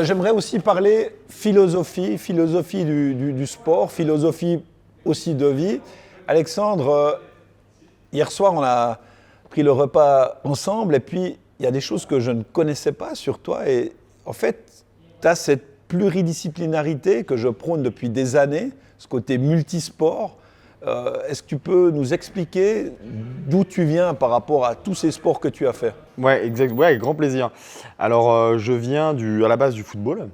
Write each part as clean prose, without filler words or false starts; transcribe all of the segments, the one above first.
J'aimerais aussi parler philosophie du sport, philosophie aussi de vie. Alexandre, hier soir, on a pris le repas ensemble et puis il y a des choses que je ne connaissais pas sur toi. Et en fait, tu as cette pluridisciplinarité que je prône depuis des années, ce côté multisport. Est-ce que tu peux nous expliquer d'où tu viens par rapport à tous ces sports que tu as fait? Ouais, exact. Ouais, avec grand plaisir. Alors, je viens à la base du football.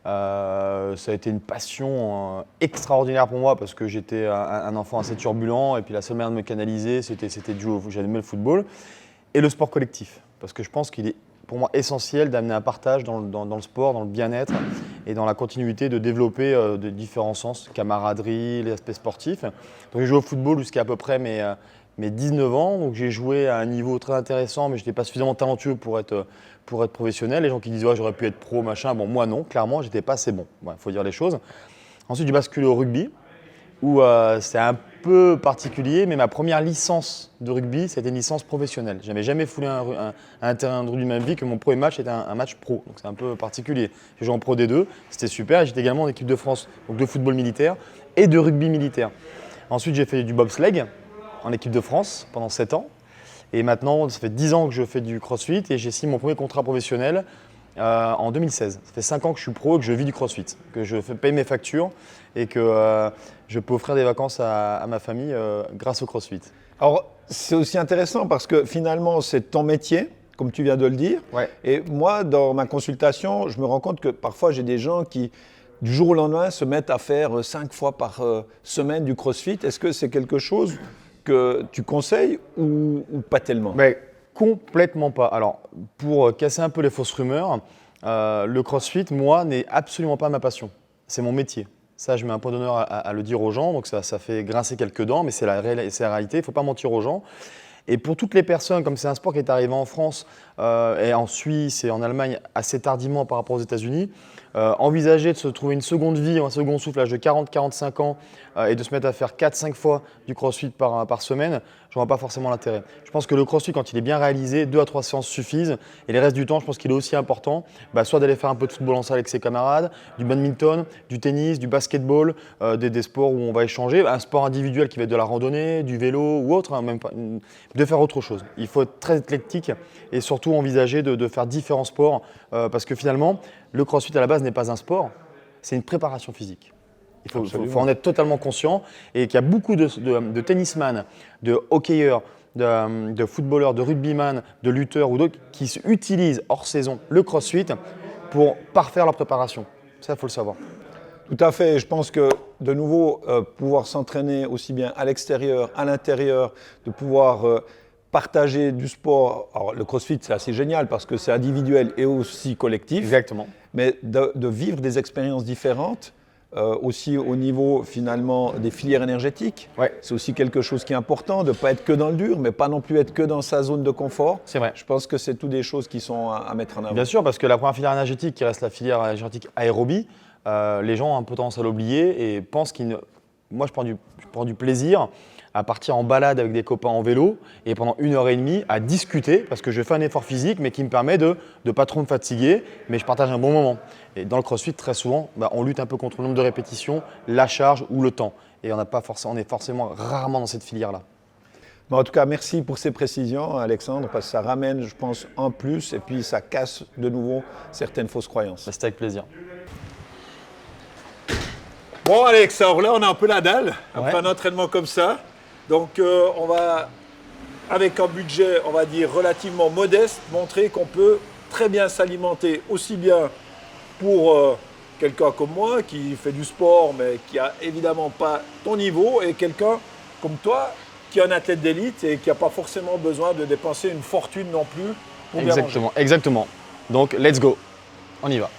Ça a été une passion extraordinaire pour moi parce que j'étais un enfant assez turbulent et puis la seule manière de me canaliser, c'était de jouer j'aimais le football et le sport collectif parce que je pense qu'il est pour moi essentiel d'amener un partage dans le sport, dans le bien-être et dans la continuité de développer de différents sens, camaraderie, l'aspect sportif. Donc j'ai joué au football jusqu'à à peu près mes 19 ans, donc j'ai joué à un niveau très intéressant, mais je n'étais pas suffisamment talentueux pour être professionnel. Les gens qui disent ouais, j'aurais pu être pro, machin, bon moi non, clairement j'étais pas assez bon, il faut dire les choses. Ensuite j'ai basculé au rugby, où c'est un peu particulier, mais ma première licence de rugby, c'était une licence professionnelle. Je n'avais jamais foulé un terrain de rugby de ma vie, que mon premier match était un match pro, donc c'est un peu particulier. J'ai joué en Pro D2, c'était super, j'étais également en équipe de France, donc de football militaire et de rugby militaire. Ensuite j'ai fait du bobsleigh en équipe de France pendant 7 ans. Et maintenant, ça fait 10 ans que je fais du crossfit et j'ai signé mon premier contrat professionnel en 2016. Ça fait 5 ans que je suis pro et que je vis du crossfit, que je paye mes factures et que je peux offrir des vacances à ma famille grâce au crossfit. Alors, c'est aussi intéressant parce que finalement, c'est ton métier, comme tu viens de le dire. Ouais. Et moi, dans ma consultation, je me rends compte que parfois, j'ai des gens qui, du jour au lendemain, se mettent à faire 5 fois par semaine du crossfit. Est-ce que c'est quelque chose que tu conseilles ou pas tellement? Mais complètement pas. Alors, pour casser un peu les fausses rumeurs, le crossfit, moi, n'est absolument pas ma passion. C'est mon métier. Ça, je mets un point d'honneur à le dire aux gens. Donc, ça fait grincer quelques dents, mais c'est la réalité. Il ne faut pas mentir aux gens. Et pour toutes les personnes, comme c'est un sport qui est arrivé en France et en Suisse et en Allemagne assez tardivement par rapport aux États-Unis, envisager de se trouver une seconde vie, un second souffle à l'âge de 40-45 ans et de se mettre à faire 4-5 fois du crossfit par semaine, je ne vois pas forcément l'intérêt. Je pense que le crossfit, quand il est bien réalisé, 2 à 3 séances suffisent. Et le reste du temps, je pense qu'il est aussi important, soit d'aller faire un peu de football en salle avec ses camarades, du badminton, du tennis, du basketball, des sports où on va échanger, un sport individuel qui va être de la randonnée, du vélo ou autre, même pas, de faire autre chose. Il faut être très éclectique et surtout envisager de faire différents sports parce que finalement, le crossfit à la base n'est pas un sport, c'est une préparation physique. Il faut en être totalement conscient et qu'il y a beaucoup de tennisman, de hockeyeurs, de footballeurs, de rugbyman, de lutteurs ou d'autres qui utilisent hors saison le crossfit pour parfaire leur préparation. Ça, il faut le savoir. Tout à fait. Je pense que, de nouveau, pouvoir s'entraîner aussi bien à l'extérieur, à l'intérieur, de pouvoir partager du sport. Alors, le crossfit, c'est assez génial parce que c'est individuel et aussi collectif. Exactement. Mais de vivre des expériences différentes, aussi au niveau finalement des filières énergétiques. Ouais. C'est aussi quelque chose qui est important, de ne pas être que dans le dur, mais pas non plus être que dans sa zone de confort. C'est vrai. Je pense que c'est toutes des choses qui sont à mettre en avant. Bien sûr, parce que la première filière énergétique qui reste la filière énergétique aérobie, les gens ont un peu tendance à l'oublier et pensent Moi, je prends du plaisir à partir en balade avec des copains en vélo et pendant 1h30 à discuter parce que je fais un effort physique mais qui me permet de ne pas trop me fatiguer, mais je partage un bon moment. Et dans le crossfit, très souvent, on lutte un peu contre le nombre de répétitions, la charge ou le temps. Et on est forcément rarement dans cette filière-là. Bon, en tout cas, merci pour ces précisions, Alexandre, parce que ça ramène, je pense, un plus et puis ça casse de nouveau certaines fausses croyances. C'était avec plaisir. Bon, Alexandre, là, on a un peu la dalle après Ouais. un entraînement comme ça. Donc, on va, avec un budget, on va dire, relativement modeste, montrer qu'on peut très bien s'alimenter aussi bien pour quelqu'un comme moi qui fait du sport, mais qui n'a évidemment pas ton niveau, et quelqu'un comme toi qui est un athlète d'élite et qui n'a pas forcément besoin de dépenser une fortune non plus pour bien manger. Exactement. Donc, let's go. On y va.